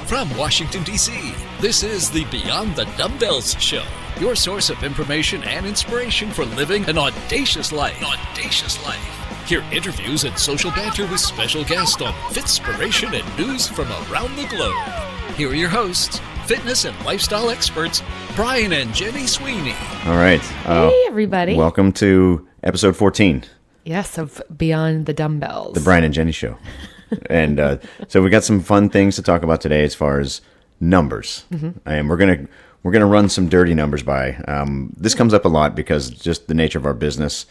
From Washington, D.C., this is the Beyond the Dumbbells Show, your source of information and inspiration for living an audacious life. Hear interviews and social banter with special guests on Fitspiration and news from around the globe. Here are your hosts, fitness and lifestyle experts, Brian and Jenny Sweeney. All right. Hey, everybody. Welcome to episode 14. Yes, of Beyond the Dumbbells. The Brian and Jenny Show. And so we got some fun things to talk about today as far as numbers. Mm-hmm. And we're gonna run some dirty numbers by. This comes up a lot because just the nature of our business.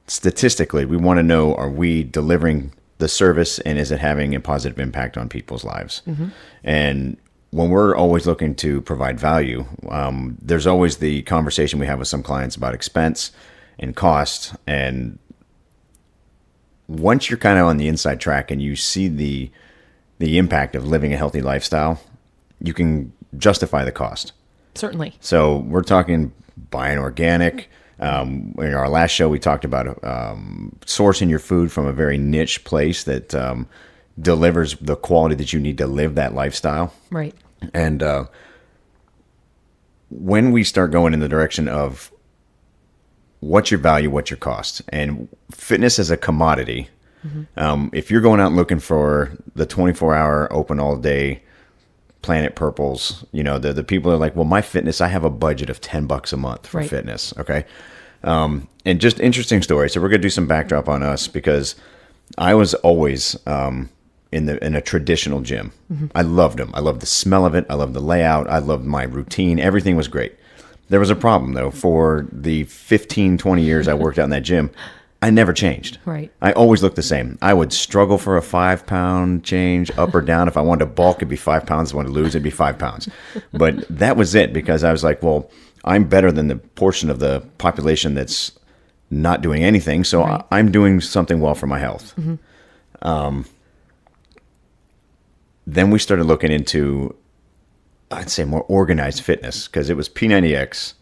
Statistically, we want to know, are we delivering the service and is it having a positive impact on people's lives? Mm-hmm. And when we're always looking to provide value, there's always the conversation we have with some clients about expense and cost. And once you're kind of on the inside track and you see the impact of living a healthy lifestyle, you can justify the cost. Certainly. So we're talking buying organic. In our last show, we talked about sourcing your food from a very niche place that delivers the quality that you need to live that lifestyle. Right. And when we start going in the direction of what's your value, what's your cost, and fitness as a commodity, mm-hmm. If you're going out looking for the 24-hour open all day Planet Purples, you know, the people are like, well, my fitness, I have a budget of $10 a month for fitness. Okay. And just interesting story. So we're going to do some backdrop on us because I was always in a traditional gym. Mm-hmm. I loved them. I loved the smell of it. I loved the layout. I loved my routine. Everything was great. There was a problem though. For the 15, 20 years I worked out in that gym, I never changed. Right. I always looked the same. I would struggle for a 5-pound change up or down. If I wanted to bulk, it'd be 5 pounds. If I wanted to lose, it'd be 5 pounds. But that was it because I was like, well, I'm better than the portion of the population that's not doing anything. So I'm doing something well for my health. Mm-hmm. Then we started looking into, I'd say, more organized fitness because it was P90X.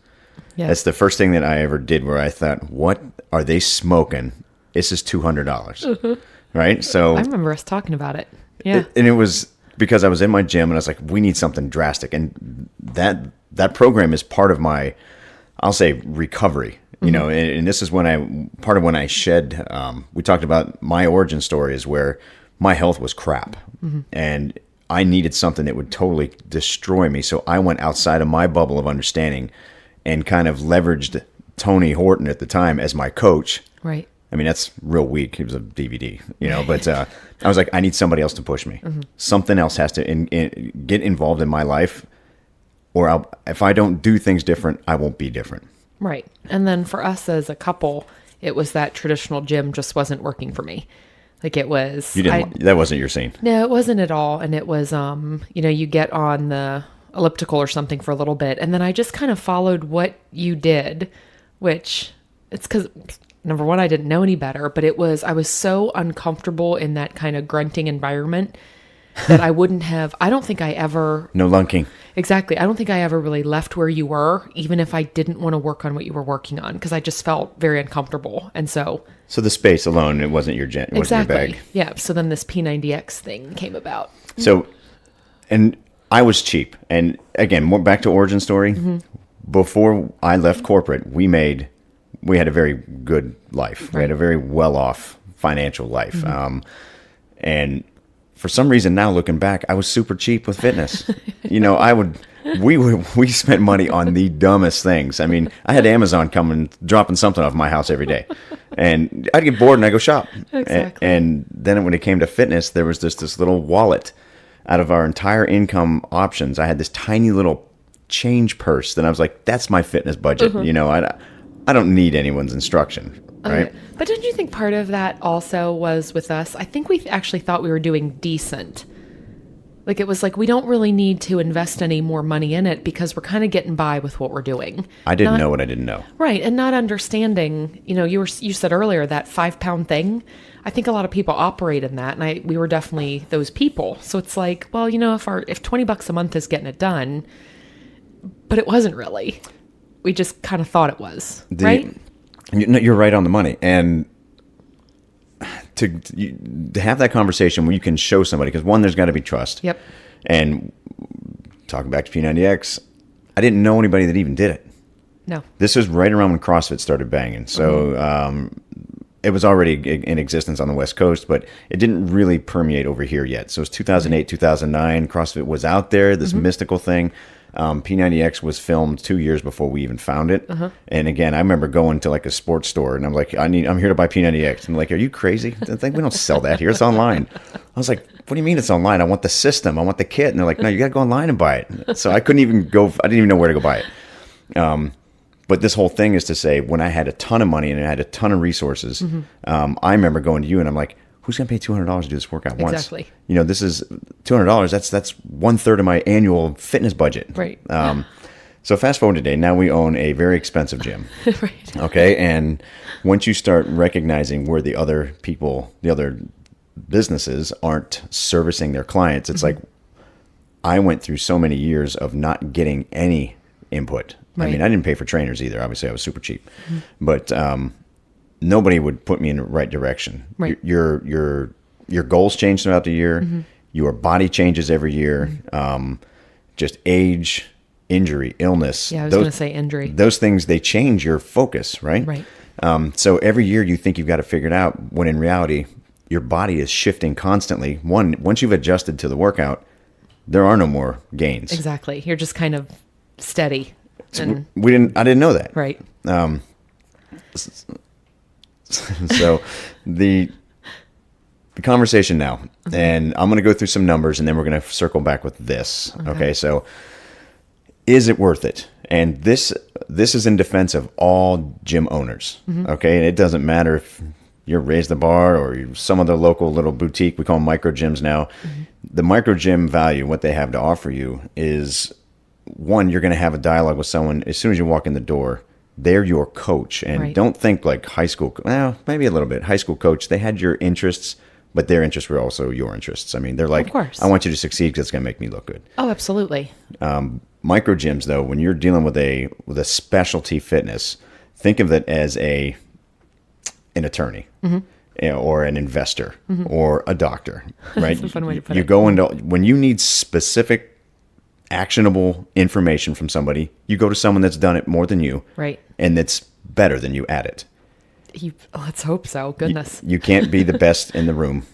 Yes. That's the first thing that I ever did where I thought, what are they smoking? This is $200, mm-hmm. right? So I remember us talking about it. Yeah. And it was because I was in my gym and I was like, we need something drastic. And that program is part of my, I'll say, recovery, you mm-hmm. know, and this is part of when I shed, we talked about my origin story is where my health was crap mm-hmm. and I needed something that would totally destroy me. So I went outside of my bubble of understanding and kind of leveraged Tony Horton at the time as my coach. Right. I mean, that's real weak. He was a DVD, you know, but I was like, I need somebody else to push me. Mm-hmm. Something else has to get involved in my life, or if I don't do things different, I won't be different. Right. And then for us as a couple, it was that traditional gym just wasn't working for me. Like it was. That wasn't your scene. No, it wasn't at all. And it was, you know, you get on the elliptical or something for a little bit. And then I just kind of followed what you did, which it's because number one, I didn't know any better, but I was so uncomfortable in that kind of grunting environment that I don't think I ever. No lunking. Exactly. I don't think I ever really left where you were, even if I didn't want to work on what you were working on, because I just felt very uncomfortable. And so the space alone, it wasn't your it wasn't your bag. Yeah. So then this P90X thing came about. So, and I was cheap. And again, more back to origin story. Mm-hmm. Before I left corporate, we had a very good life. Right. We had a very well-off financial life. Mm-hmm. And for some reason now looking back, I was super cheap with fitness. You know, we spent money on the dumbest things. I mean, I had Amazon coming, dropping something off my house every day. And I'd get bored and I'd go shop. Exactly. And then when it came to fitness, there was just this little wallet. Out of our entire income options, I had this tiny little change purse. Then I was like, that's my fitness budget. Mm-hmm. You know, I don't need anyone's instruction. Right. Okay. But don't you think part of that also was with us? I think we actually thought we were doing decent. Like it was like, we don't really need to invest any more money in it because we're kind of getting by with what we're doing. I didn't know what I didn't know. Right. And not understanding, you know, you said earlier that 5-pound thing. I think a lot of people operate in that. And we were definitely those people. So it's like, well, you know, if $20 a month is getting it done, but it wasn't really, we just kind of thought it was, right? You're right on the money. And to have that conversation where you can show somebody, because one, there's got to be trust. Yep. And talking back to P90X, I didn't know anybody that even did it. No. This was right around when CrossFit started banging. So it was already in existence on the West Coast, but it didn't really permeate over here yet. So it was 2008, 2009. CrossFit was out there, this mystical thing. P90X was filmed 2 years before we even found it. And again, I remember going to like a sports store and I'm like, I'm here to buy P90X. And like, are you crazy? I think we don't sell that here. It's online. I was like, what do you mean it's online? I want the system. I want the kit. And they're like, no, you got to go online and buy it. So I couldn't even go. I didn't even know where to go buy it. But this whole thing is to say, when I had a ton of money and I had a ton of resources, I remember going to you and I'm like, who's going to pay $200 to do this workout once? Exactly. You know, this is $200. That's 1/3 of my annual fitness budget. Right. So fast forward today, now we own a very expensive gym. Right. Okay. And once you start recognizing where the other people, the other businesses aren't servicing their clients, it's like, I went through so many years of not getting any input. Right. I mean, I didn't pay for trainers either. Obviously, I was super cheap, but nobody would put me in the right direction. Right. Your goals change throughout the year. Your body changes every year. Just age, injury, illness. Yeah, I was going to say injury. Those things, they change your focus, right? Right. So every year you think you've got it figured out, when in reality, your body is shifting constantly. Once you've adjusted to the workout, there are no more gains. Exactly. You're just kind of steady. And I didn't know that. right. So the conversation now, and I'm going to go through some numbers and then we're going to circle back with this. Okay. So is it worth it? And this is in defense of all gym owners. Okay. And it doesn't matter if you're Raise the Bar or you're some other local little boutique. We call them micro gyms now. The micro gym value, what they have to offer you is, one, you're going to have a dialogue with someone as soon as you walk in the door. They're your coach. And Right. don't think like high school. Well, maybe a little bit. High school coach, they had your interests, but their interests were also your interests. I mean, they're like, Of course. I want you to succeed because it's going to make me look good. Oh, absolutely. Micro gyms, though, when you're dealing with a specialty fitness, think of it as an attorney. Or an investor or a doctor, right? That's a fun way to put you it. go into, when you need specific actionable information from somebody, you go to someone that's done it more than you, Right. and that's better than you at it. Let's hope so. Goodness. You can't be the best in the room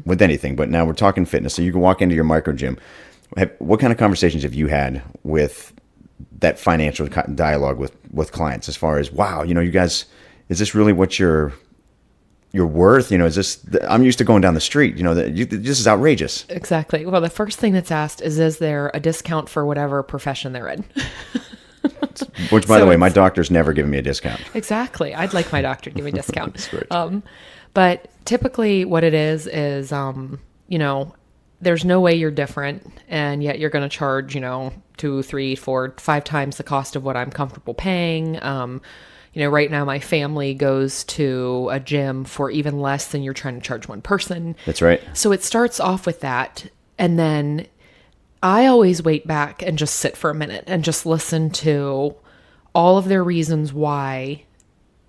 with anything, but now we're talking fitness. So you can walk into your micro gym. What kind of conversations have you had with that financial dialogue with clients as far as, wow, you guys, is this really what you're worth? Is this, I'm used to going down the street, this is outrageous. Exactly. Well, the first thing that's asked is there a discount for whatever profession they're in? Which, by So the way, my it's- doctor's never given me a discount. Exactly. I'd like my doctor to give me a discount. That's right. But typically what it is, there's no way you're different, and yet you're going to charge, 2, 3, 4, 5 times the cost of what I'm comfortable paying. Right now my family goes to a gym for even less than you're trying to charge one person. That's right. So it starts off with that. And then I always wait back and just sit for a minute and just listen to all of their reasons why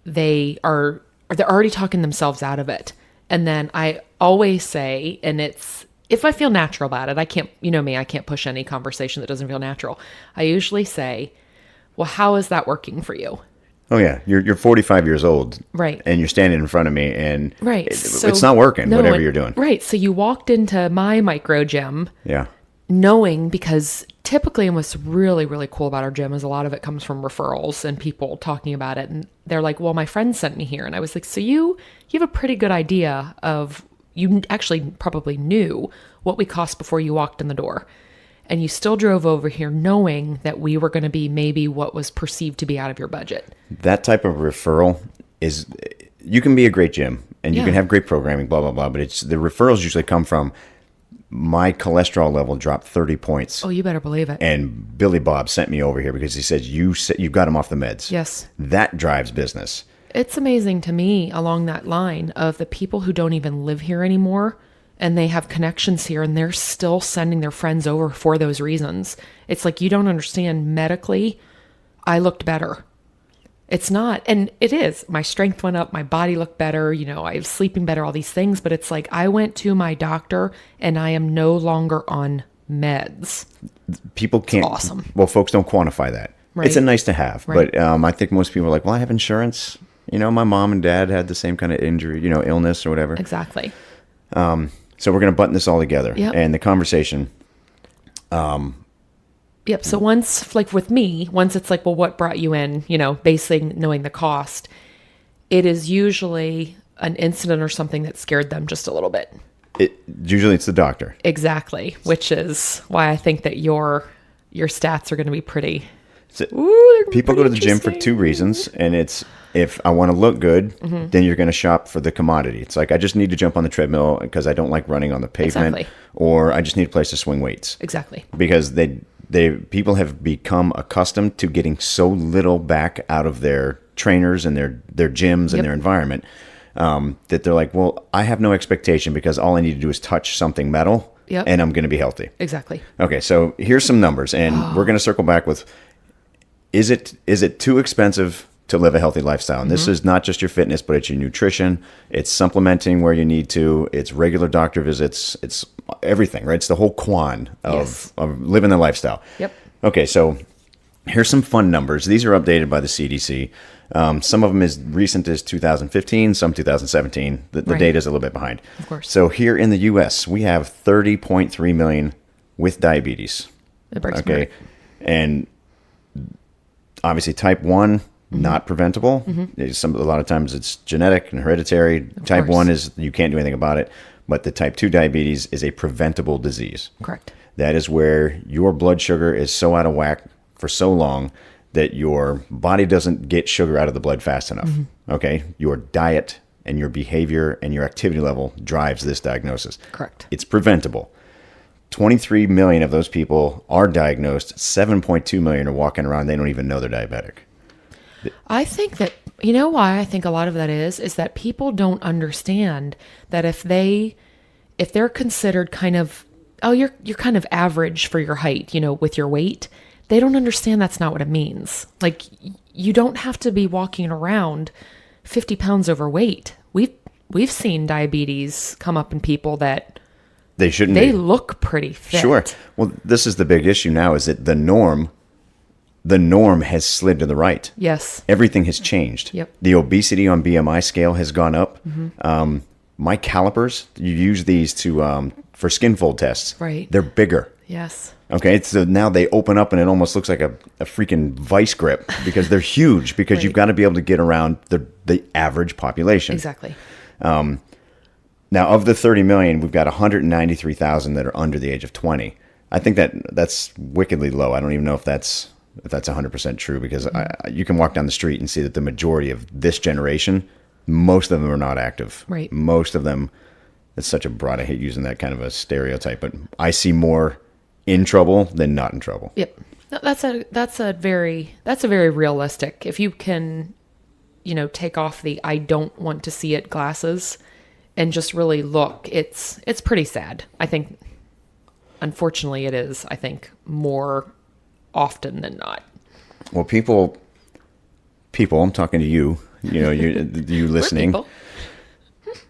they're already talking themselves out of it. And then I always say, and it's, if I feel natural about it, I can't, me, I can't push any conversation that doesn't feel natural. I usually say, well, how is that working for you? Oh yeah, you're 45 years old, Right. And you're standing in front of me, and Right. it's not working. Whatever you're doing, Right. So you walked into my micro gym yeah, knowing, because typically, and what's really, really cool about our gym is a lot of it comes from referrals and people talking about it. And they're like, well, my friend sent me here. And I was like, so you have a pretty good idea of, you actually probably knew what we cost before you walked in the door. And you still drove over here knowing that we were going to be maybe what was perceived to be out of your budget. that type of referral is, you can be a great gym and you Yeah. can have great programming, blah blah blah. But it's the referrals usually come from, my cholesterol level dropped 30 points. Oh, you better believe it. And Billy Bob sent me over here because he said you got him off the meds. Yes. That drives business. It's amazing to me along that line of the people who don't even live here anymore, and they have connections here, and they're still sending their friends over for those reasons. It's like, you don't understand, medically, I looked better. It's not. And it is. My strength went up. My body looked better. You know, I was sleeping better, all these things. But it's like I went to my doctor and I am no longer on meds. People can't. It's awesome. Well, folks don't quantify that. Right. It's a nice to have. Right. But I think most people are like, well, I have insurance. You know, my mom and dad had the same kind of injury, you know, illness or whatever. Exactly. So we're going to button this all together. Yep. And the conversation. Yep. So once, like with me, once it's like, well, what brought you in, you know, basically knowing the cost, it is usually an incident or something that scared them just a little bit. Usually it's the doctor. Exactly. Which is why I think that your stats are going to be pretty. So Ooh, they're gonna be people go to pretty the gym for interesting. 2 reasons. And it's, if I want to look good, then you're going to shop for the commodity. It's like, I just need to jump on the treadmill because I don't like running on the pavement. Exactly. Or I just need a place to swing weights. Exactly. Because people have become accustomed to getting so little back out of their trainers and their gyms and Yep. their environment, that they're like, well, I have no expectation because all I need to do is touch something metal Yep. and I'm going to be healthy. Exactly. Okay, so here's some numbers, and we're going to circle back with, is it too expensive to live a healthy lifestyle? And this is not just your fitness, but it's your nutrition, it's supplementing where you need to, it's regular doctor visits, it's everything, right? It's the whole quan Yes. of living the lifestyle. Yep. Okay, so here's some fun numbers. These are updated by the CDC. Some of them as recent as 2015, some 2017. The Right. data is a little bit behind. Of course. So here in the U.S., we have 30.3 million with diabetes. It breaks my Okay, heart. and obviously type 1, not preventable. A lot of times it's genetic and hereditary. Type course. 1 is you can't do anything about it. But the type 2 diabetes is a preventable disease. Correct. That is where your blood sugar is so out of whack for so long that your body doesn't get sugar out of the blood fast enough. Okay? Your diet and your behavior and your activity level drives this diagnosis. Correct. It's preventable. 23 million of those people are diagnosed. 7.2 million are walking around. They don't even know they're diabetic. I think that, you know why I think a lot of that is that people don't understand that if they're considered kind of, oh, you're kind of average for your height, you know, with your weight, they don't understand that's not what it means. Like, you don't have to be walking around 50 pounds overweight. We've seen diabetes come up in people that They shouldn't they be. look pretty fit. Sure. Well, this is the big issue now, is that the norm has slid to the right. Yes. Everything has changed. Yep. The obesity on BMI scale has gone up. My calipers, you use these for skin fold tests. Right. They're bigger. Yes. Okay, so now they open up and it almost looks like a freaking vice grip because they're huge, because Right. you've got to be able to get around the average population. Exactly. Now, of the 30 million, we've got 193,000 that are under the age of 20. I think that's wickedly low. I don't even know if that's 100% true, because you can walk down the street and see that the majority of this generation, most of them are not active. Right. Most of them, it's such a broad, I hate using that kind of a stereotype, but I see more in trouble than not in trouble. Yep. No, that's a very realistic. If you can, you know, take off the I don't want to see it glasses and just really look, it's pretty sad. I think, unfortunately, it is, I think, more often than not. Well, people, I'm talking to you, you know, you listening. We're people.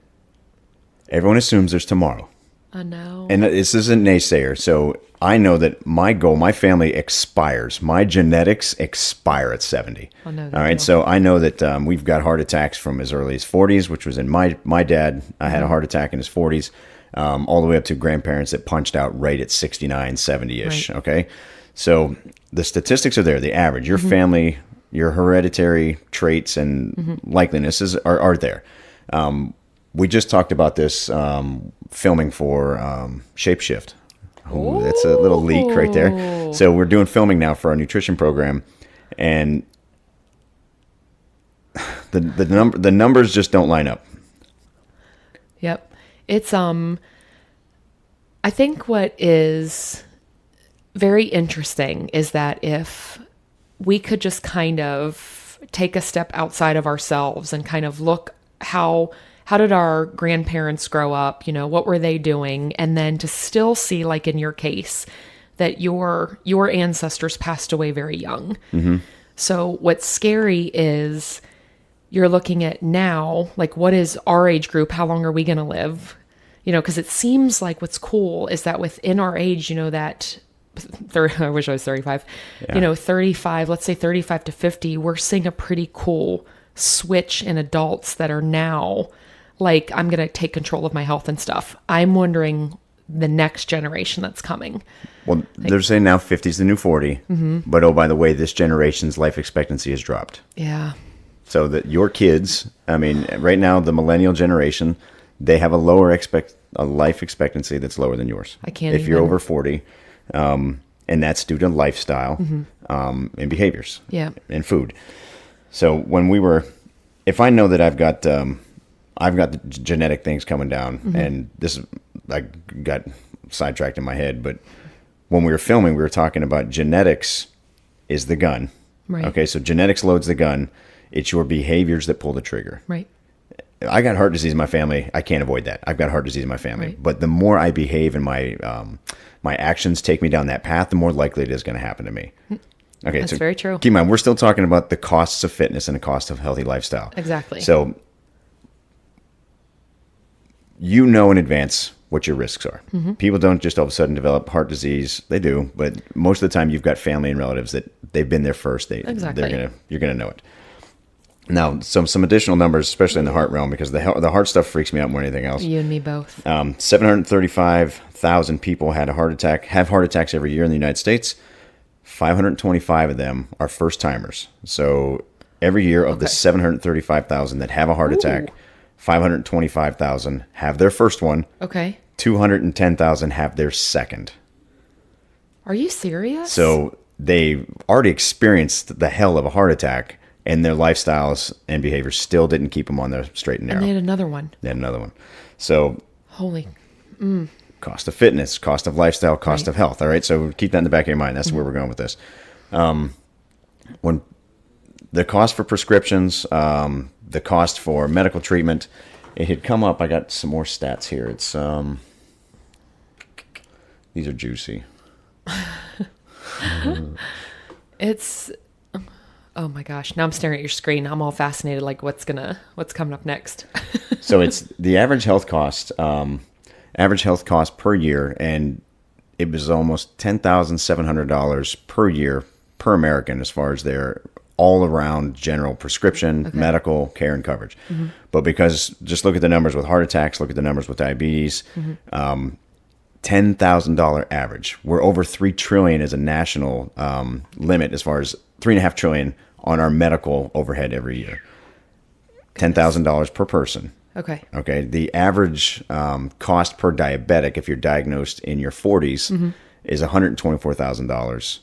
Everyone assumes there's tomorrow. I know. And this isn't naysayer. So I know that my goal, my family expires. My genetics expire at 70. Oh, no, All right. no. So I know that we've got heart attacks from as early as 40s, which was in my dad. I had a heart attack in his 40s, all the way up to grandparents that punched out right at 69, 70-ish. Right. Okay. So the statistics are there. The average, your family, your hereditary traits and likelihnesses are there. We just talked about this filming for Shapeshift. Oh, that's a little leak right there. So we're doing filming now for our nutrition program, and the numbers just don't line up. Yep. It's I think what is very interesting is that if we could just kind of take a step outside of ourselves and kind of look how did our grandparents grow up, you know, what were they doing? And then to still see, like in your case, that your ancestors passed away very young. So what's scary is you're looking at now, like what is our age group? How long are we going to live? You know, because it seems like what's cool is that within our age, you know, that I wish I was 35, you know, 35, let's say 35 to 50, we're seeing a pretty cool switch in adults that are now like, I'm going to take control of my health and stuff. I'm wondering the next generation that's coming. Well, they're saying now 50 is the new 40, but oh, by the way, this generation's life expectancy has dropped. Yeah. So that your kids, I mean, right now, the millennial generation, they have a lower a life expectancy that's lower than yours. I can't if you're over 40, and that's due to lifestyle and behaviors and food. So if I know that I've got the genetic things coming down, and this, I got sidetracked in my head, but when we were filming, we were talking about genetics is the gun. Right. Okay, so genetics loads the gun. It's your behaviors that pull the trigger. Right. I got heart disease in my family. I can't avoid that. I've got heart disease in my family. Right. But the more I behave and my actions take me down that path, the more likely it is going to happen to me. Okay, That's very true. Keep in mind, we're still talking about the costs of fitness and the cost of healthy lifestyle. Exactly. So you know in advance what your risks are. People don't just all of a sudden develop heart disease. They do, but most of the time you've got family and relatives that they've been there first. Exactly. You're gonna know it. Now, some additional numbers, especially in the heart realm, because the heart stuff freaks me out more than anything else. You and me both. 735,000 people have heart attacks every year in the United States. 525 of them are first timers. So every year of the 735,000 that have a heart attack, 525,000 have their first one. Okay. 210,000 have their second. Are you serious? So they already experienced the hell of a heart attack, and their lifestyles and behaviors still didn't keep them on the straight and narrow. And they had another one. So Holy. cost of fitness, cost of lifestyle, cost of health. All right. So keep that in the back of your mind. That's where we're going with this. When the cost for prescriptions, the cost for medical treatment, it had come up. I got some more stats here. It's, these are juicy. It's, oh my gosh. Now I'm staring at your screen. I'm all fascinated. Like what's coming up next? So it's the average health cost per year. And it was almost $10,700 per year per American as far as their all around general prescription, medical care and coverage. But because just look at the numbers with heart attacks, look at the numbers with diabetes, $10,000 average. We're over $3 trillion as a national limit as far as $3.5 trillion on our medical overhead every year. $10,000 per person. Okay. The average cost per diabetic, if you're diagnosed in your 40s, is $124,000.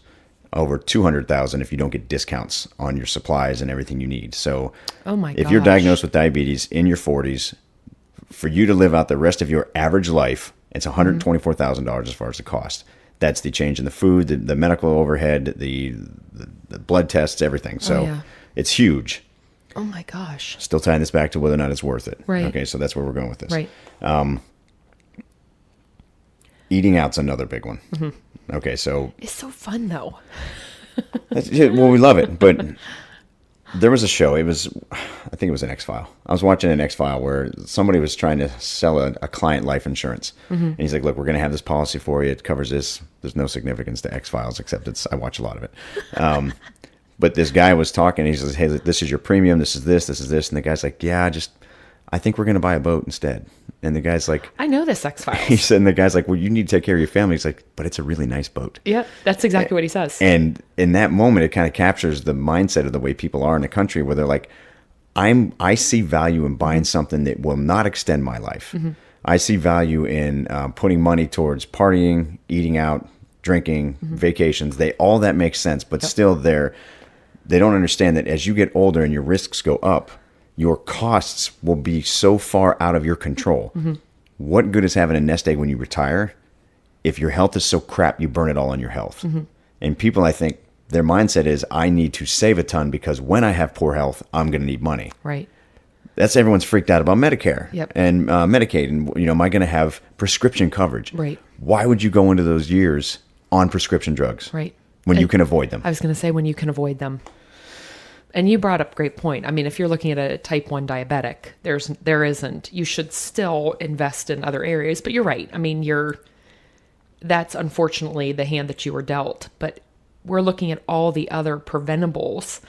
Over $200,000 if you don't get discounts on your supplies and everything you need. So, if you're diagnosed with diabetes in your 40s, for you to live out the rest of your average life, it's $124,000 as far as the cost. That's the change in the food, the medical overhead, the blood tests, everything. So, it's huge. Oh my gosh. Still tying this back to whether or not it's worth it. Right. Okay, so that's where we're going with this. Right. Eating out's another big one. Okay, so it's so fun though. Well, we love it, but there was a show. I think it was an X-File. I was watching an X-File where somebody was trying to sell a client life insurance, and he's like, "Look, we're going to have this policy for you. It covers this. There's no significance to X-Files except I watch a lot of it." But this guy was talking. He says, "Hey, this is your premium. This is this. This is this." And the guy's like, "Yeah, I think we're going to buy a boat instead." And the guy's like, I know this X-Files. He said, and the guy's like, "Well, you need to take care of your family." He's like, "But it's a really nice boat." Yeah, that's exactly what he says. And in that moment, it kind of captures the mindset of the way people are in the country, where they're like, I see value in buying something that will not extend my life. I see value in putting money towards partying, eating out, drinking, vacations. All that makes sense, but still they don't understand that as you get older and your risks go up, your costs will be so far out of your control. What good is having a nest egg when you retire if your health is so crap you burn it all on your health? And people, I think, their mindset is, I need to save a ton because when I have poor health, I'm going to need money. Right. That's everyone's freaked out about Medicare and Medicaid. And, am I going to have prescription coverage? Right. Why would you go into those years on prescription drugs? Right. When you can avoid them? I was going to say when you can avoid them. And you brought up a great point. I mean, if you're looking at a type 1 diabetic, there isn't. You should still invest in other areas, but you're right. I mean, that's unfortunately the hand that you were dealt, but we're looking at all the other preventables,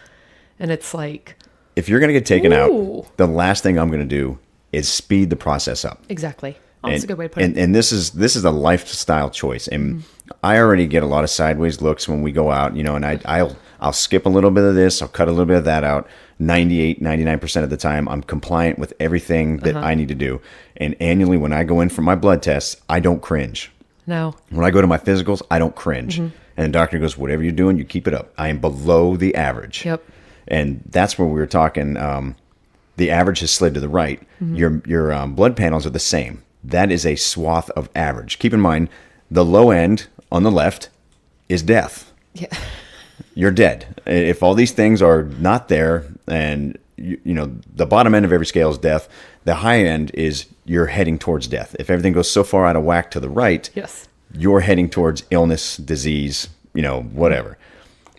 and it's like, if you're going to get taken ooh. out, the last thing I'm going to do is speed the process up. Exactly. Oh, that's a good way to put it. And this is a lifestyle choice. And I already get a lot of sideways looks when we go out, and I'll skip a little bit of this, I'll cut a little bit of that out. 99% of the time, I'm compliant with everything that I need to do. And annually, when I go in for my blood tests, I don't cringe. No. When I go to my physicals, I don't cringe. And the doctor goes, whatever you're doing, you keep it up. I am below the average. Yep. And that's where we were talking. The average has slid to the right. Your blood panels are the same. That is a swath of average. Keep in mind, the low end on the left is death. Yeah. You're dead. If all these things are not there, and the bottom end of every scale is death, the high end is you're heading towards death. If everything goes so far out of whack to the right, Yes. you're heading towards illness, disease, whatever.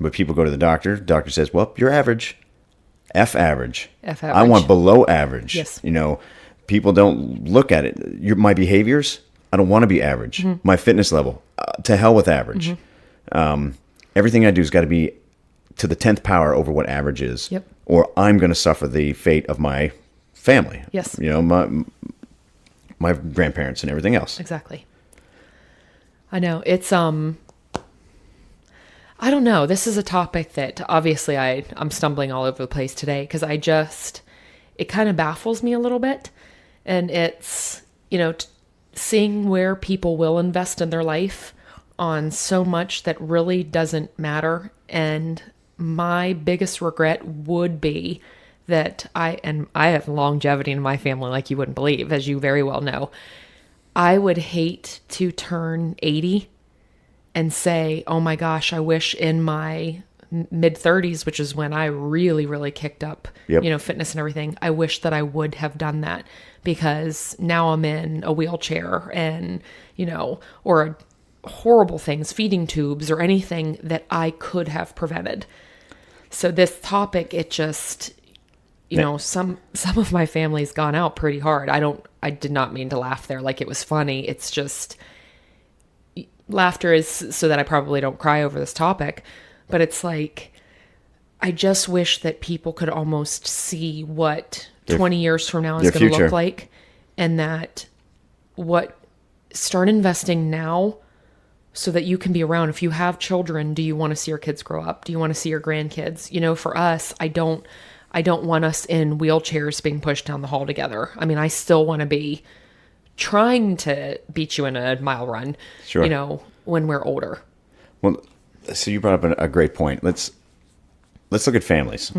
But people go to the doctor says, well, you're average. F average. F average. I want below average. Yes. People don't look at it. My behaviors, I don't want to be average. My fitness level, to hell with average. Everything I do has got to be to the 10th power over what average is. Yep. Or I'm going to suffer the fate of my family. Yes. My grandparents and everything else. Exactly. I know. It's I don't know. This is a topic that obviously I'm stumbling all over the place today because it kind of baffles me a little bit. And it's, seeing where people will invest in their life on so much that really doesn't matter. And my biggest regret would be that I have longevity in my family like you wouldn't believe, as you very well know. I would hate to turn 80 and say, oh my gosh, I wish in my mid 30s, which is when I really, really kicked up, fitness and everything. I wish that I would have done that because now I'm in a wheelchair and, or horrible things, feeding tubes or anything that I could have prevented. So this topic, it just, some of my family's gone out pretty hard. I did not mean to laugh there like it was funny. It's just, laughter is so that I probably don't cry over this topic. But it's like, I just wish that people could almost see what 20 years from now is going to look like. And that start investing now so that you can be around. If you have children, do you want to see your kids grow up? Do you want to see your grandkids? For us, I don't want us in wheelchairs being pushed down the hall together. I mean, I still want to be trying to beat you in a mile run, sure. When we're older. Well, so you brought up a great point. Let's look at families.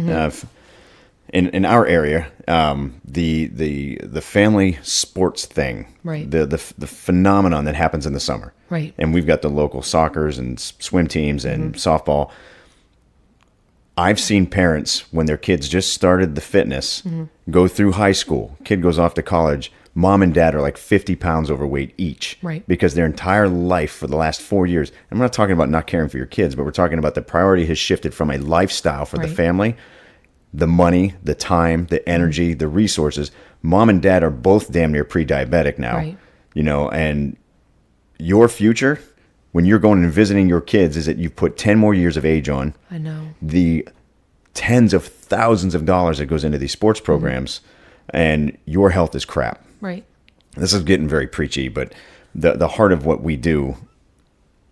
In our area, the family sports thing, right? The phenomenon that happens in the summer, right? And we've got the local soccers and swim teams and softball. I've seen parents when their kids just started the fitness go through high school. Kid goes off to college. Mom and dad are like 50 pounds overweight each, right? Because their entire life for the last 4 years, I'm not talking about not caring for your kids, but we're talking about the priority has shifted from a lifestyle for the family, the money, the time, the energy, the resources. Mom and dad are both damn near pre-diabetic now, right. And your future when you're going and visiting your kids is that you put 10 more years of age on. I know. The tens of thousands of dollars that goes into these sports programs and your health is crap. Right. This is getting very preachy, but the heart of what we do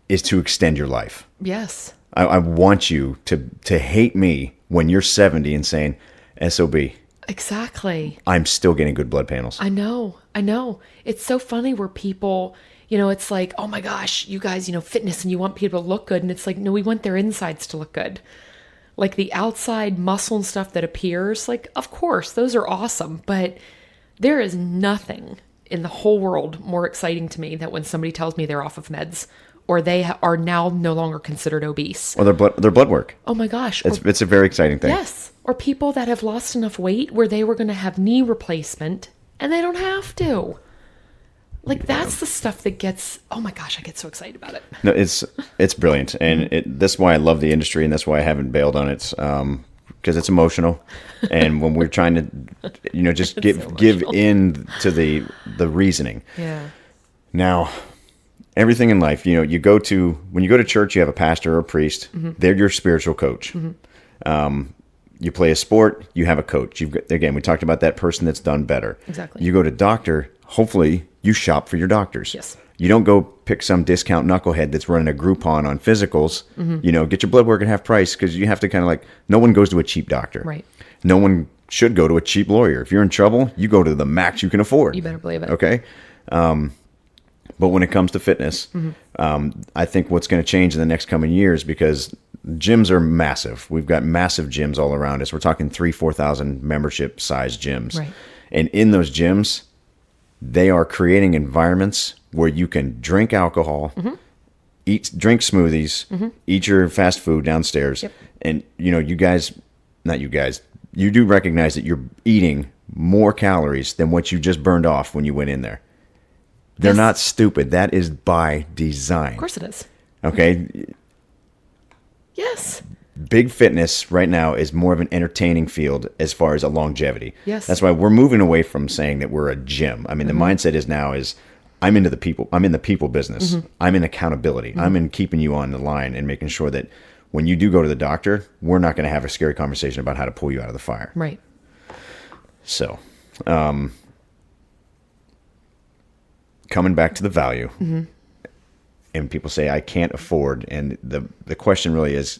is to extend your life. Yes. I want you to hate me when you're 70 and saying, SOB. Exactly. I'm still getting good blood panels. I know. It's so funny where people, it's like, oh my gosh, you guys, fitness and you want people to look good. And it's like, no, we want their insides to look good. Like the outside muscle and stuff that appears, like, of course, those are awesome, but there is nothing in the whole world more exciting to me than when somebody tells me they're off of meds or they are now no longer considered obese. Or their blood work. Oh my gosh. It's a very exciting thing. Yes. Or people that have lost enough weight where they were going to have knee replacement and they don't have to. Like that's the stuff that gets, oh my gosh, I get so excited about it. No, it's brilliant. And that's why I love the industry and that's why I haven't bailed on it. because it's emotional. And when we're trying to, just give in to the reasoning. Yeah. Now, everything in life, when you go to church, you have a pastor or a priest. They're your spiritual coach. You play a sport, you have a coach. Again, we talked about that person that's done better. Exactly. You go to doctor, hopefully you shop for your doctors. Yes. You don't go pick some discount knucklehead that's running a Groupon on physicals. Get your blood work at half price, because you have to kind of no one goes to a cheap doctor. Right. No one should go to a cheap lawyer. If you're in trouble, you go to the max you can afford. You better believe it. Okay. But when it comes to fitness, I think what's going to change in the next coming years, because gyms are massive. We've got massive gyms all around us. We're talking 3,000-4,000 membership size gyms. Right. And in those gyms, they are creating environments where you can drink alcohol, drink smoothies, eat your fast food downstairs. Yep. And, you do recognize that you're eating more calories than what you just burned off when you went in there. They're Yes. not stupid. That is by design. Of course it is. Okay. Yes. Big fitness right now is more of an entertaining field as far as a longevity. Yes. That's why we're moving away from saying that we're a gym. I mean, the mindset is I'm into the people. I'm in the people business. I'm in accountability. I'm in keeping you on the line and making sure that when you do go to the doctor, we're not going to have a scary conversation about how to pull you out of the fire. Right. So, coming back to the value, and people say, I can't afford. And the question really is,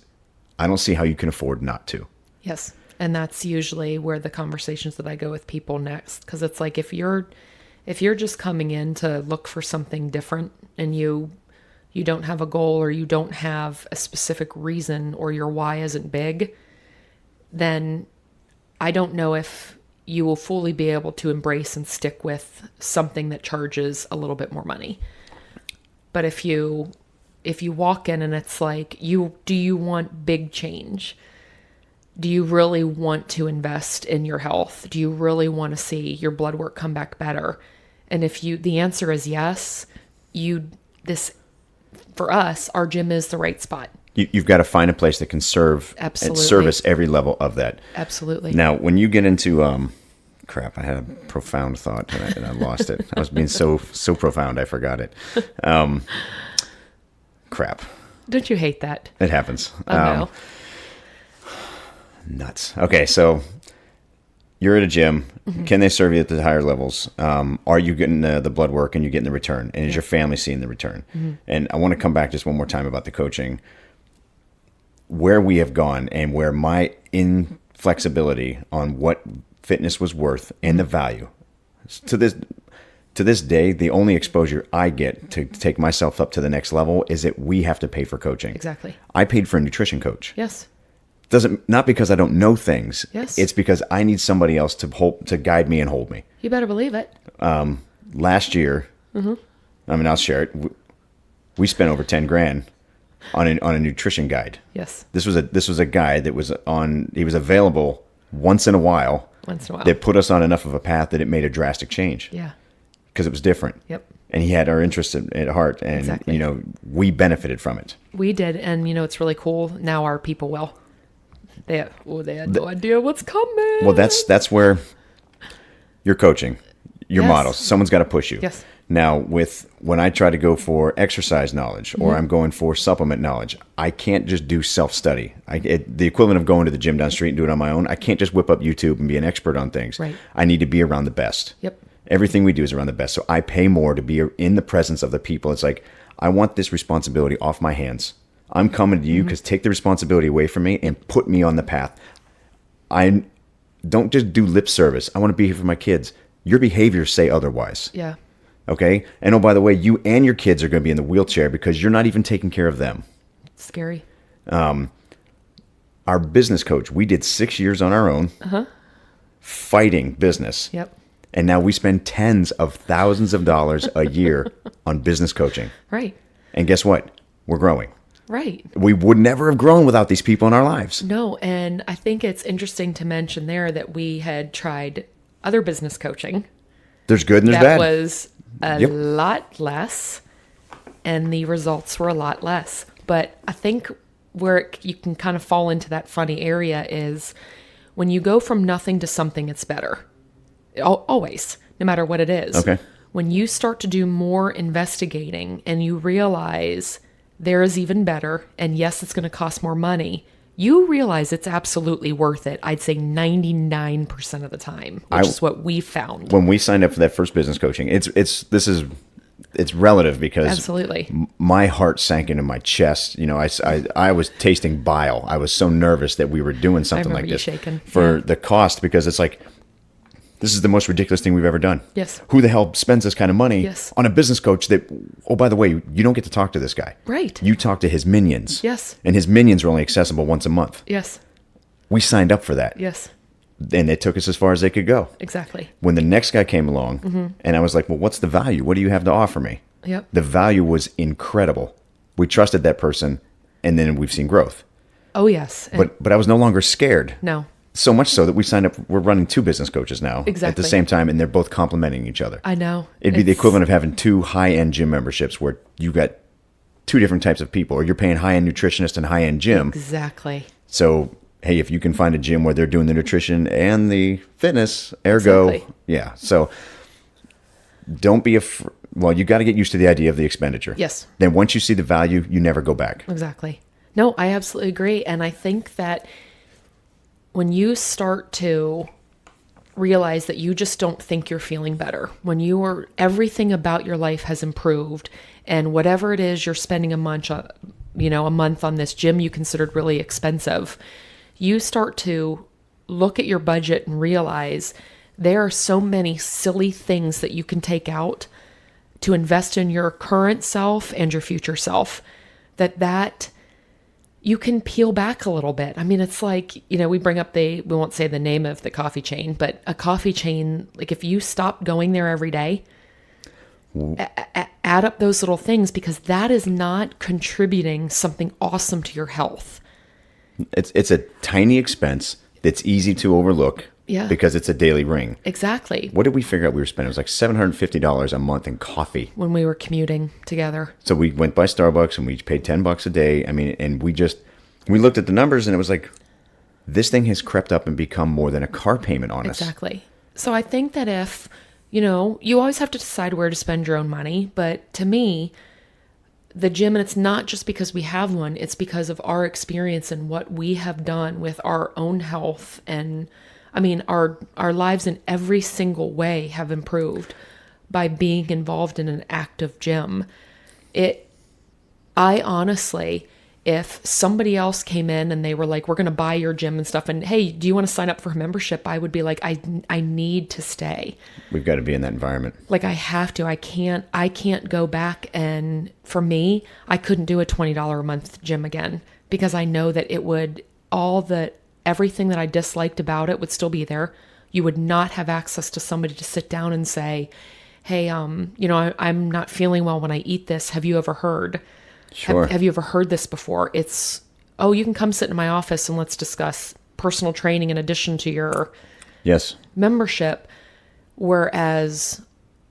I don't see how you can afford not to. Yes. And that's usually where the conversations that I go with people next. Because it's like, if you're just coming in to look for something different, and you don't have a goal, or you don't have a specific reason, or your why isn't big, then I don't know if you will fully be able to embrace and stick with something that charges a little bit more money. But if you walk in and it's like, do you want big change? Do you really want to invest in your health? Do you really want to see your blood work come back better? And if the answer is yes, for us, our gym is the right spot. You've got to find a place that can serve Absolutely. and service every level of that. Absolutely. Now, when you get into crap, I had a profound thought and I lost it. I was being so profound, I forgot it. Crap. Don't you hate that? It happens. Oh, no. Nuts. Okay, so you're at a gym. Can they serve you at the higher levels? Are you getting the blood work and you're getting the return? And is your family seeing the return? And I want to come back just one more time about the coaching. Where we have gone and where my inflexibility on what fitness was worth and the value. To this day, the only exposure I get to take myself up to the next level is that we have to pay for coaching. Exactly. I paid for a nutrition coach. Yes. Not because I don't know things. Yes. It's because I need somebody else to guide me and hold me. You better believe it. Last year, I'll share it. We spent over 10 grand on a nutrition guide. Yes. This was a guide that was he was available once in a while. That put us on enough of a path that it made a drastic change. Yeah. Because it was different. Yep. And he had our interest at heart, and Exactly. we benefited from it. We did, and it's really cool. Now our people will. They had no idea what's coming. Well, that's where you're coaching, your Yes. models. Someone's got to push you. Yes. Now, when I try to go for exercise knowledge or I'm going for supplement knowledge, I can't just do self-study. The equivalent of going to the gym down the street and do it on my own, I can't just whip up YouTube and be an expert on things. Right. I need to be around the best. Yep. Everything we do is around the best. So I pay more to be in the presence of the people. It's like, I want this responsibility off my hands. I'm coming to you because take the responsibility away from me and put me on the path. I don't just do lip service. I want to be here for my kids. Your behaviors say otherwise. Yeah. Okay? And oh, by the way, you and your kids are going to be in the wheelchair because you're not even taking care of them. It's scary. Our business coach, we did 6 years on our own fighting business. Yep. And now we spend tens of thousands of dollars a year on business coaching. Right. And guess what? We're growing. Right. We would never have grown without these people in our lives. No, and I think it's interesting to mention there that we had tried other business coaching. There's good and there's That bad. was a lot less, and the results were a lot less. But I think you can kind of fall into that funny area is when you go from nothing to something, it's better. Always, no matter what it is. Okay. When you start to do more investigating and you realize there is even better, and yes, it's going to cost more money, you realize it's absolutely worth it. I'd say 99% of the time, which is what we found. When we signed up for that first business coaching, it's relative because Absolutely. My heart sank into my chest. I was tasting bile. I was so nervous that we were doing something like this for the cost, because it's like, this is the most ridiculous thing we've ever done. Yes. Who the hell spends this kind of money on a business coach that, oh, by the way, you don't get to talk to this guy. Right. You talk to his minions. Yes. And his minions are only accessible once a month. Yes. We signed up for that. Yes. And it took us as far as they could go. Exactly. When the next guy came along, and I was like, well, what's the value? What do you have to offer me? Yep. The value was incredible. We trusted that person, and then we've seen growth. Oh, yes. But I was no longer scared. No. So much so that we signed up. We're running 2 business coaches now at Exactly. the same time, and they're both complementing each other. I know. It'd be the equivalent of having 2 high-end gym memberships where you got 2 different types of people, or you're paying high-end nutritionist and high-end gym. Exactly. So, hey, if you can find a gym where they're doing the nutrition and the fitness, ergo, Exactly. yeah. So don't be well, you got to get used to the idea of the expenditure. Yes. Then once you see the value, you never go back. Exactly. No, I absolutely agree. And I think that when you start to realize that you just don't think you're feeling better, when everything about your life has improved, and whatever it is you're spending a month on this gym you considered really expensive, you start to look at your budget and realize there are so many silly things that you can take out to invest in your current self and your future self, that you can peel back a little bit. I mean, it's like, we bring up we won't say the name of the coffee chain, but a coffee chain, like if you stop going there every day, add up those little things, because that is not contributing something awesome to your health. It's a tiny expense that's easy to overlook. Yeah. Because it's a daily ring. Exactly. What did we figure out we were spending? It was like $750 a month in coffee. When we were commuting together. So we went by Starbucks and we paid $10 a day. I mean, and we looked at the numbers and it was like, this thing has crept up and become more than a car payment on us. Exactly. So I think that if, you always have to decide where to spend your own money. But to me, the gym, and it's not just because we have one, it's because of our experience and what we have done with our own health. And I mean, our lives in every single way have improved by being involved in an active gym. I honestly, if somebody else came in and they were like, we're going to buy your gym and stuff, and hey, do you want to sign up for a membership? I would be like, I need to stay. We've got to be in that environment. Like I have to. I can't go back. And for me, I couldn't do a $20 a month gym again, because I know that everything that I disliked about it would still be there. You would not have access to somebody to sit down and say, hey, I'm not feeling well when I eat this. Have you ever heard? Sure. Have you ever heard this before? It's, oh, you can come sit in my office and let's discuss personal training in addition to your membership. Whereas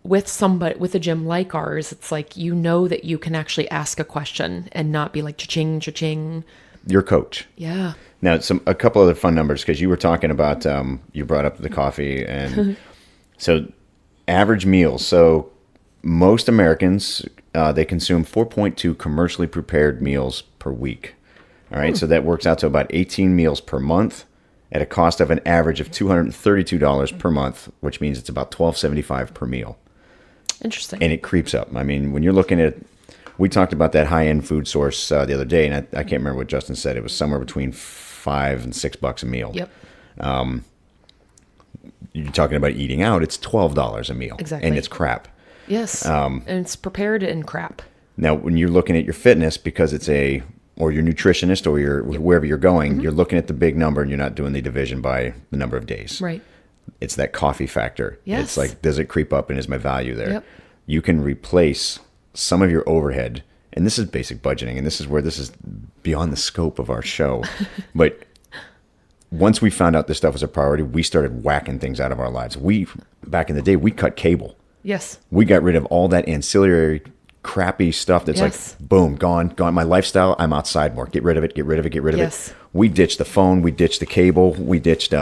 with a gym like ours, it's like, that you can actually ask a question and not be like, cha-ching, cha-ching. Your coach. Yeah. Now, a couple other fun numbers, because you were talking about, you brought up the coffee, and so average meals. So most Americans, they consume 4.2 commercially prepared meals per week. All right, so that works out to about 18 meals per month at a cost of an average of $232 per month, which means it's about $12.75 per meal. Interesting. And it creeps up. I mean, when you're looking at, we talked about that high-end food source the other day, and I can't remember what Justin said. It was somewhere between $5 and $6 a meal. Yep. You're talking about eating out. It's $12 a meal. Exactly. And it's crap. Yes. And it's prepared in crap. Now, when you're looking at your fitness, because it's or your nutritionist, or wherever you're going, you're looking at the big number and you're not doing the division by the number of days. Right. It's that coffee factor. Yes. It's like, does it creep up and is my value there? Yep. You can replace some of your overhead, and this is basic budgeting, and this is where this is beyond the scope of our show. But once we found out this stuff was a priority, we started whacking things out of our lives. Back in the day, we cut cable. Yes. We got rid of all that ancillary crappy stuff that's Yes. like, boom, gone. My lifestyle, I'm outside more. Get rid of it. Yes. We ditched the phone. We ditched the cable. We ditched,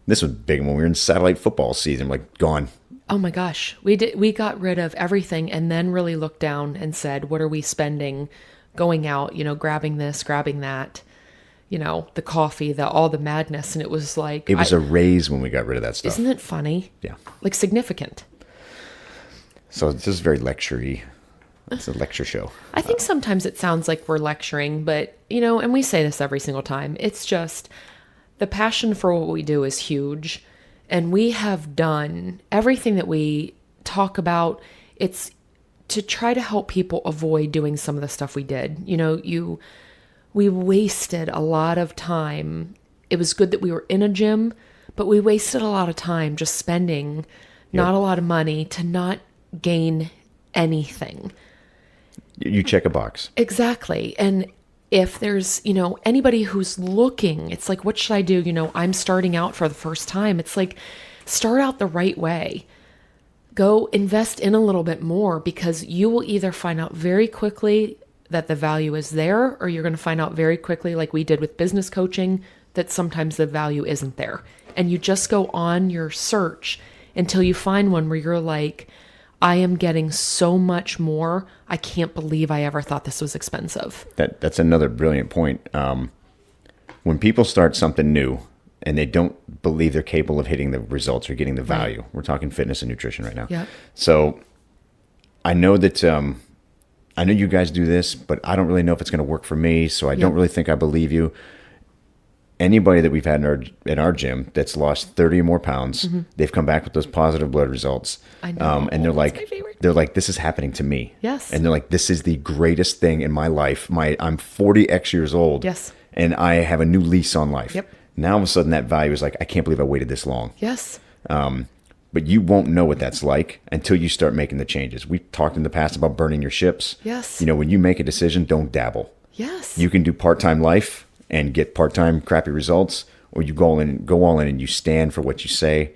this was big when we were in satellite football season, like gone. Oh my gosh. We got rid of everything and then really looked down and said, what are we spending going out, grabbing this, grabbing that, the coffee, all the madness. And it was like, It was a raise when we got rid of that stuff. isn't it funny? Yeah. Like significant. So this is very lecture-y. It's a lecture show. I think sometimes it sounds like we're lecturing, but, and we say this every single time. It's just the passion for what we do is huge. And we have done everything that we talk about. It's to try to help people avoid doing some of the stuff we did. We wasted a lot of time. It was good that we were in a gym, but we wasted a lot of time just spending not a lot of money to not gain anything. You check a box. Exactly. And if there's, anybody who's looking, it's like, what should I do? I'm starting out for the first time. It's like, start out the right way. Go invest in a little bit more, because you will either find out very quickly that the value is there, or you're going to find out very quickly, like we did with business coaching, that sometimes the value isn't there. And you just go on your search until you find one where you're like, I am getting so much more. I can't believe I ever thought this was expensive. That's another brilliant point. When people start something new and they don't believe they're capable of hitting the results or getting the value, we're talking fitness and nutrition right now. Yeah. So I know that I know you guys do this, but I don't really know if it's going to work for me. So I don't really think I believe you. Anybody that we've had in our gym that's lost 30 or more pounds, they've come back with those positive blood results. I know. And they're That's my favorite. like, this is happening to me. Yes. And they're like, this is the greatest thing in my life. I'm 40x years old. Yes. And I have a new lease on life. Yep. Now all of a sudden that value is like, I can't believe I waited this long. Yes. But you won't know what that's like until you start making the changes. We talked in the past about burning your ships. Yes. When you make a decision, don't dabble. Yes. You can do part-time life and get part-time crappy results, or you go all in and you stand for what you say,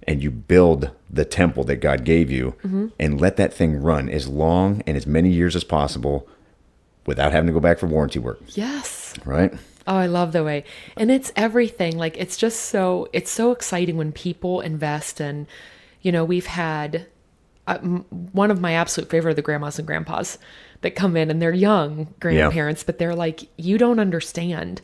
and you build the temple that God gave you, and let that thing run as long and as many years as possible without having to go back for warranty work. Yes. Right? Oh, I love the way. And it's everything. Like, it's so exciting when people invest. And, we've had one of my absolute favorite of the grandmas and grandpas that come in, and they're young grandparents, but they're like, you don't understand.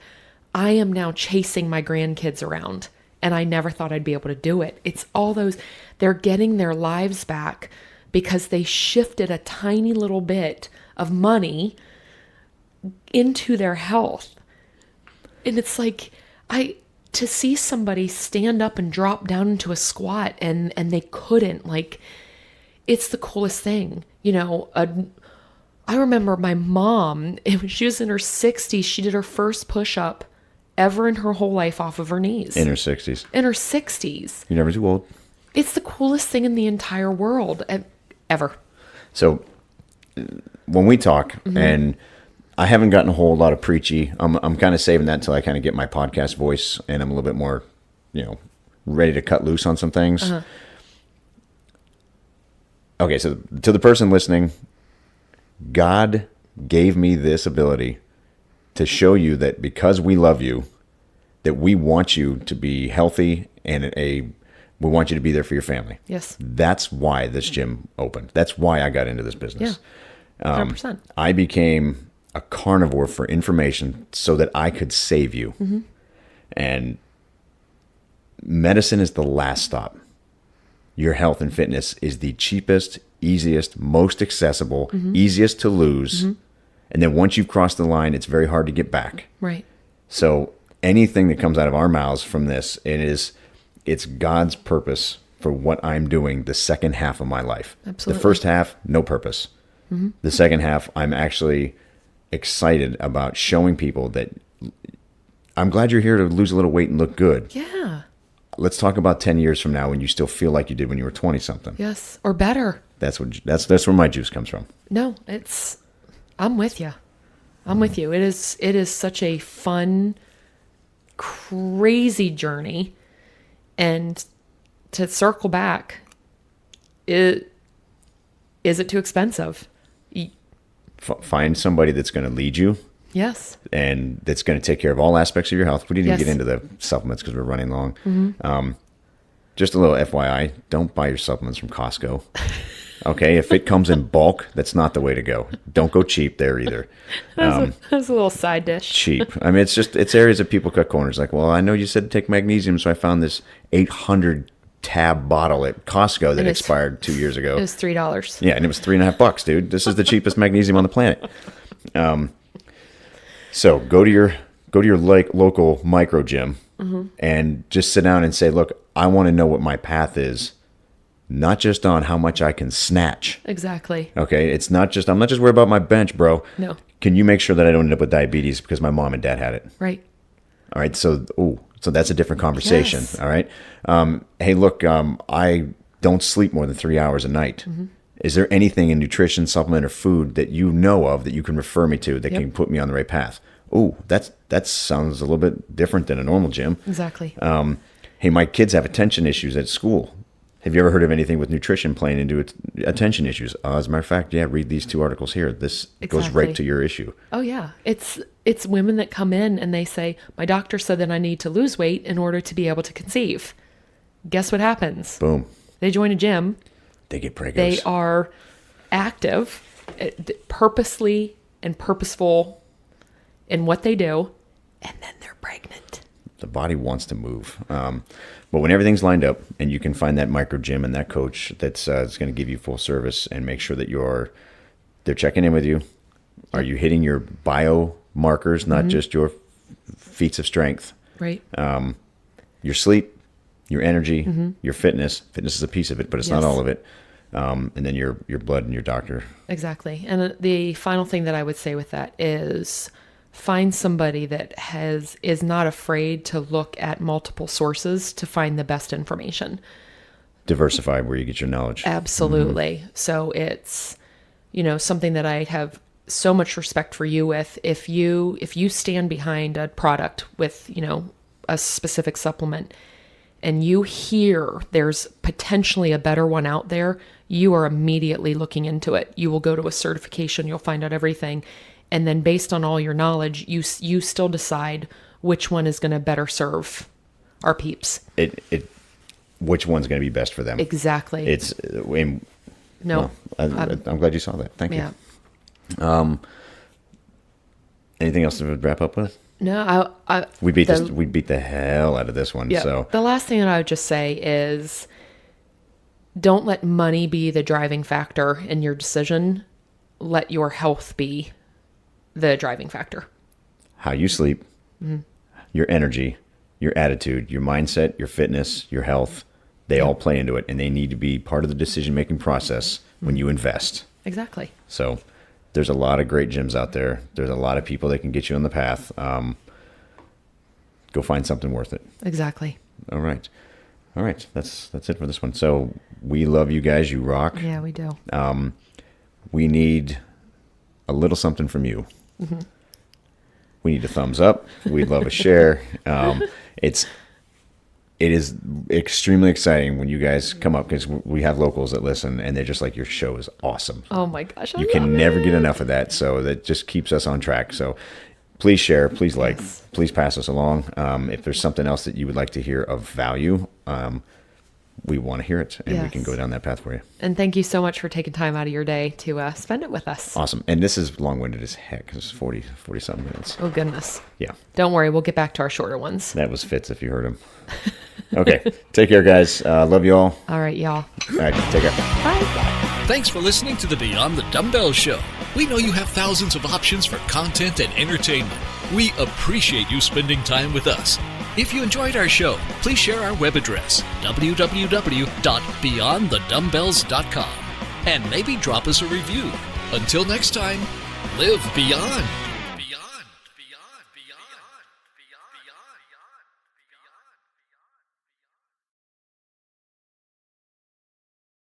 I am now chasing my grandkids around, and I never thought I'd be able to do it. It's all those, they're getting their lives back because they shifted a tiny little bit of money into their health. And it's like, to see somebody stand up and drop down into a squat and they couldn't, like, it's the coolest thing. I remember my mom, she was in her 60s. She did her first push-up ever in her whole life off of her knees. In her 60s. In her 60s. You're never too old. It's the coolest thing in the entire world, ever. So when we talk, and I haven't gotten a whole lot of preachy, I'm kind of saving that until I kind of get my podcast voice and I'm a little bit more, ready to cut loose on some things. Okay, so to the person listening, God gave me this ability to show you that because we love you, that we want you to be healthy and we want you to be there for your family. Yes. That's why this gym opened. That's why I got into this business. Yeah. 100%. I became a carnivore for information so that I could save you. And medicine is the last stop. Your health and fitness is the cheapest, easiest, most accessible, easiest to lose. And then once you've crossed the line, it's very hard to get back. Right. So anything that comes out of our mouths from this, it's God's purpose for what I'm doing the second half of my life. Absolutely. The first half, no purpose. The second half, I'm actually excited about showing people that I'm glad you're here to lose a little weight and look good. Yeah. Let's talk about 10 years from now when you still feel like you did when you were 20 something. Yes. Or better. That's where my juice comes from. No, I'm with you. I'm with you. It is such a fun, crazy journey. And to circle back, is it too expensive? find somebody that's going to lead you. Yes. And that's going to take care of all aspects of your health. We didn't even Yes. get into the supplements because we're running long. Just a little FYI, don't buy your supplements from Costco. Okay, if it comes in bulk, that's not the way to go. Don't go cheap there either. That's a little side dish. Cheap. I mean, it's areas that people cut corners. Like, well, I know you said to take magnesium, so I found this 800 tab bottle at Costco that expired 2 years ago. It was $3. Yeah, and it was $3.50, dude. This is the cheapest magnesium on the planet. So go to your local micro gym and just sit down and say, look, I want to know what my path is, not just on how much I can snatch. Exactly. Okay, I'm not just worried about my bench, bro. No. Can you make sure that I don't end up with diabetes because my mom and dad had it? Right. All right, so that's a different conversation. Yes. All right. Hey, look, I don't sleep more than 3 hours a night. Is there anything in nutrition, supplement, or food that you know of that you can refer me to that can put me on the right path? Oh, that sounds a little bit different than a normal gym. Exactly. Hey, my kids have attention issues at school. Have you ever heard of anything with nutrition playing into attention issues? As a matter of fact, yeah, read these 2 articles here. This goes right to your issue. Oh, yeah. It's women that come in and they say, my doctor said that I need to lose weight in order to be able to conceive. Guess what happens? Boom. They join a gym. They get pregos. They are active, purposely and purposeful in what they do, and then they're pregnant. The body wants to move. But when everything's lined up and you can find that micro gym and that coach that's going to give you full service and make sure that they're checking in with you. Are you hitting your biomarkers, not just your feats of strength? Right. Your sleep, your energy, your fitness. Fitness is a piece of it, but it's not all of it. And then your blood and your doctor. Exactly. And the final thing that I would say with that is find somebody that is not afraid to look at multiple sources to find the best information. Diversify where you get your knowledge. Absolutely. So it's, something that I have so much respect for you with. If you stand behind a product with, a specific supplement and you hear there's potentially a better one out there, you are immediately looking into it. You will go to a certification, you'll find out everything. And then based on all your knowledge, you still decide which one is going to better serve our peeps. Which one's going to be best for them? Exactly. I'm glad you saw that. Thank you. Yeah. Anything else to wrap up with? No, we beat the hell out of this one. Yeah. So the last thing that I would just say is, don't let money be the driving factor in your decision. Let your health be the driving factor. How you sleep, your energy, your attitude, your mindset, your fitness, your health, they all play into it, and they need to be part of the decision-making process when you invest. Exactly. So there's a lot of great gyms out there. There's a lot of people that can get you on the path. Go find something worth it. Exactly. All right. That's it for this one. So we love you guys. You rock. Yeah, we do. We need a little something from you. We need a thumbs up. We'd love a share. It is extremely exciting when you guys come up, because we have locals that listen and they're just like, your show is awesome. Oh my gosh. You can never get enough of that. So that just keeps us on track. So please share, please like, please pass us along. If there's something else that you would like to hear of value, we want to hear it, and we can go down that path for you. And thank you so much for taking time out of your day to spend it with us. Awesome. And this is long-winded as heck. It's 40 something minutes. Oh, goodness. Yeah. Don't worry. We'll get back to our shorter ones. That was Fitz if you heard him. Okay. Take care, guys. Love you all. All right, y'all. All right. Take care. Bye. Thanks for listening to the Beyond the Dumbbells show. We know you have thousands of options for content and entertainment. We appreciate you spending time with us. If you enjoyed our show, please share our web address, www.beyondthedumbbells.com, and maybe drop us a review. Until next time, live beyond.